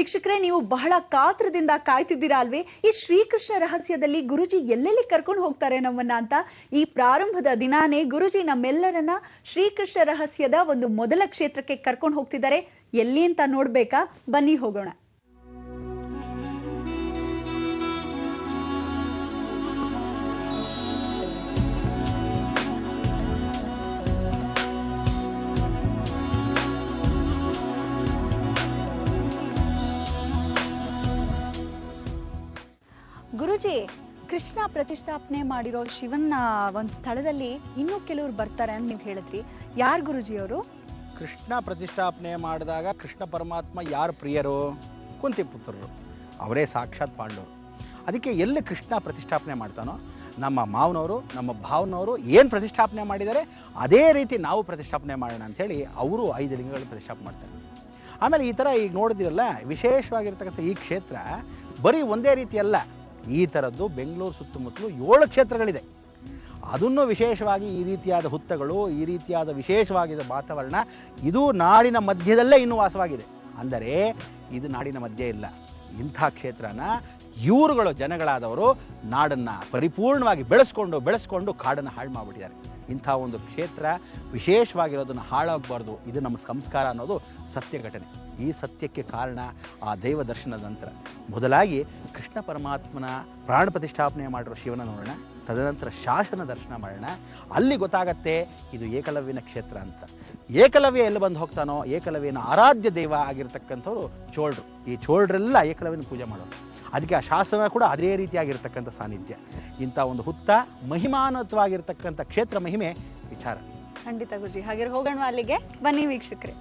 ವೀಕ್ಷಕರೇ, ನೀವು ಬಹಳ ಕಾತ್ರದಿಂದ ಕಾಯ್ತಿದ್ದೀರಾ ಅಲ್ವೇ? ಈ ಶ್ರೀಕೃಷ್ಣ ರಹಸ್ಯದಲ್ಲಿ ಗುರುಜಿ ಎಲ್ಲೆಲ್ಲಿ ಕರ್ಕೊಂಡು ಹೋಗ್ತಾರೆ ನಮ್ಮನ್ನ ಅಂತ. ಈ ಪ್ರಾರಂಭದ ದಿನಾನೇ ಗುರುಜಿ ನಮ್ಮೆಲ್ಲರನ್ನ ಶ್ರೀಕೃಷ್ಣ ರಹಸ್ಯದ ಒಂದು ಮೊದಲ ಕ್ಷೇತ್ರಕ್ಕೆ ಕರ್ಕೊಂಡು ಹೋಗ್ತಿದ್ದಾರೆ. ಎಲ್ಲಿ ಅಂತ ನೋಡ್ಬೇಕಾ? ಬನ್ನಿ ಹೋಗೋಣ. ಗುರುಜಿ, ಕೃಷ್ಣ ಪ್ರತಿಷ್ಠಾಪನೆ ಮಾಡಿರೋ ಶಿವನ ಒಂದು ಸ್ಥಳದಲ್ಲಿ ಇನ್ನೂ ಕೆಲವರು ಬರ್ತಾರೆ ಅಂತ ನೀವು ಹೇಳಿದ್ರಿ. ಯಾರು ಗುರುಜಿ ಅವರು? ಕೃಷ್ಣ ಪ್ರತಿಷ್ಠಾಪನೆ ಮಾಡಿದಾಗ ಕೃಷ್ಣ ಪರಮಾತ್ಮ ಯಾರು ಪ್ರಿಯರು? ಕುಂತಿಪುತ್ರರು, ಅವರೇ ಸಾಕ್ಷಾತ್ ಪಾಂಡವರು. ಅದಕ್ಕೆ ಎಲ್ಲಿ ಕೃಷ್ಣ ಪ್ರತಿಷ್ಠಾಪನೆ ಮಾಡ್ತಾನೋ, ನಮ್ಮ ಮಾವನವರು ನಮ್ಮ ಭಾವನವರು ಏನು ಪ್ರತಿಷ್ಠಾಪನೆ ಮಾಡಿದ್ದಾರೆ ಅದೇ ರೀತಿ ನಾವು ಪ್ರತಿಷ್ಠಾಪನೆ ಮಾಡೋಣ ಅಂಥೇಳಿ ಅವರು 5 ಲಿಂಗಗಳು ಪ್ರತಿಷ್ಠಾಪನೆ ಮಾಡ್ತಾರೆ. ಆಮೇಲೆ ಈ ಥರ ಈಗ ನೋಡಿದಿರಲ್ಲ, ವಿಶೇಷವಾಗಿರ್ತಕ್ಕಂಥ ಈ ಕ್ಷೇತ್ರ ಬರೀ ಒಂದೇ ರೀತಿ ಅಲ್ಲ. ಈ ಥರದ್ದು ಬೆಂಗಳೂರು ಸುತ್ತಮುತ್ತಲು 7 ಕ್ಷೇತ್ರಗಳಿದೆ. ಅದನ್ನು ವಿಶೇಷವಾಗಿ ಈ ರೀತಿಯಾದ ಹುತ್ತಗಳು, ಈ ರೀತಿಯಾದ ವಿಶೇಷವಾಗಿದ್ದ ವಾತಾವರಣ ಇದು ನಾಡಿನ ಮಧ್ಯದಲ್ಲೇ ಇನ್ನೂ ವಾಸವಾಗಿದೆ. ಅಂದರೆ ಇದು ನಾಡಿನ ಮಧ್ಯೆ ಇಲ್ಲ. ಇಂಥ ಕ್ಷೇತ್ರನ ಇವರುಗಳು ಜನಗಳಾದವರು ನಾಡನ್ನು ಪರಿಪೂರ್ಣವಾಗಿ ಬೆಳೆಸ್ಕೊಂಡು ಕಾಡನ್ನು ಹಾಳು ಮಾಡಿಬಿಟ್ಟಿದ್ದಾರೆ. ಇಂಥ ಒಂದು ಕ್ಷೇತ್ರ ವಿಶೇಷವಾಗಿರೋದನ್ನು ಹಾಳಾಗಬಾರ್ದು, ಇದು ನಮ್ಮ ಸಂಸ್ಕಾರ ಅನ್ನೋದು ಸತ್ಯ ಘಟನೆ. ಈ ಸತ್ಯಕ್ಕೆ ಕಾರಣ ಆ ದೈವ ದರ್ಶನದ ನಂತರ ಮೊದಲಾಗಿ ಕೃಷ್ಣ ಪರಮಾತ್ಮನ ಪ್ರಾಣ ಪ್ರತಿಷ್ಠಾಪನೆ ಮಾಡಿರೋ ಶಿವನ ನೋಡೋಣ, ತದನಂತರ ಶಾಸನ ದರ್ಶನ ಮಾಡೋಣ. ಅಲ್ಲಿ ಗೊತ್ತಾಗತ್ತೆ ಇದು ಏಕಲವ್ಯನ ಕ್ಷೇತ್ರ ಅಂತ. ಏಕಲವ್ಯ ಎಲ್ಲಿ ಬಂದು ಹೋಗ್ತಾನೋ, ಏಕಲವ್ಯನ ಆರಾಧ್ಯ ದೈವ ಆಗಿರ್ತಕ್ಕಂಥವ್ರು ಚೋಳರು. ಈ ಚೋಳರೆಲ್ಲ ಏಕಲವ್ಯನ ಪೂಜೆ ಮಾಡೋರು. ಅದಕ್ಕೆ ಆ ಶಾಸನ ಕೂಡ ಅದೇ ರೀತಿಯಾಗಿರ್ತಕ್ಕಂಥ ಸಾನ್ನಿಧ್ಯ. ಇಂಥ ಒಂದು ಹುತ್ತ ಮಹಿಮಾನ್ವಿತವಾಗಿರ್ತಕ್ಕಂಥ ಕ್ಷೇತ್ರ ಮಹಿಮೆ ವಿಚಾರ. ಖಂಡಿತ ಗುರುಜಿ, ಹಾಗೆ ಹೋಗೋಣ ಅಲ್ಲಿಗೆ. ಬನ್ನಿ ವೀಕ್ಷಕರೇ.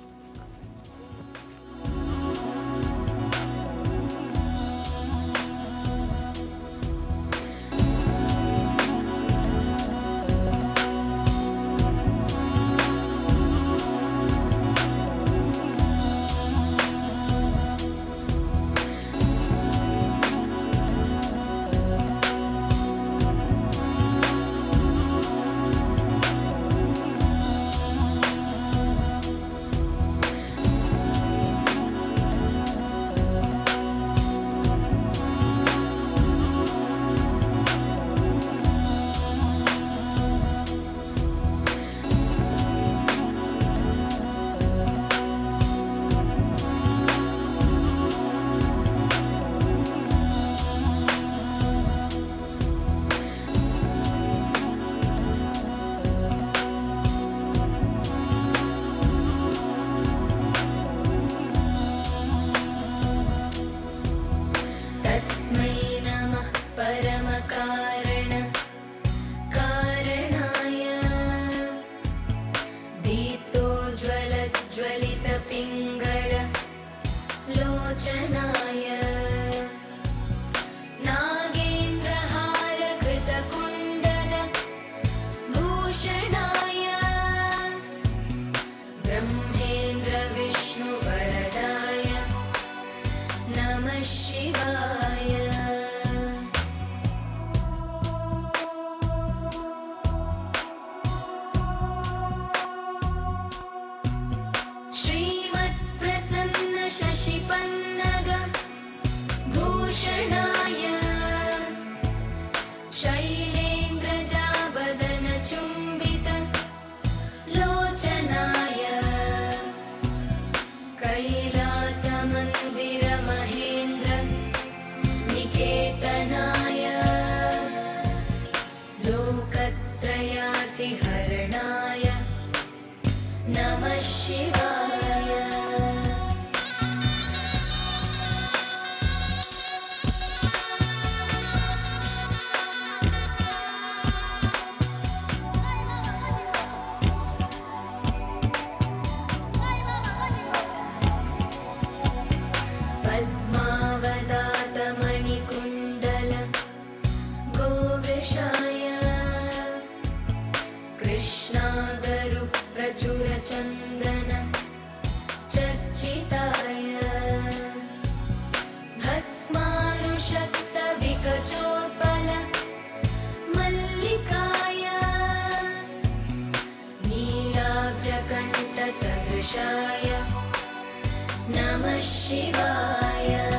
नमः शिवाय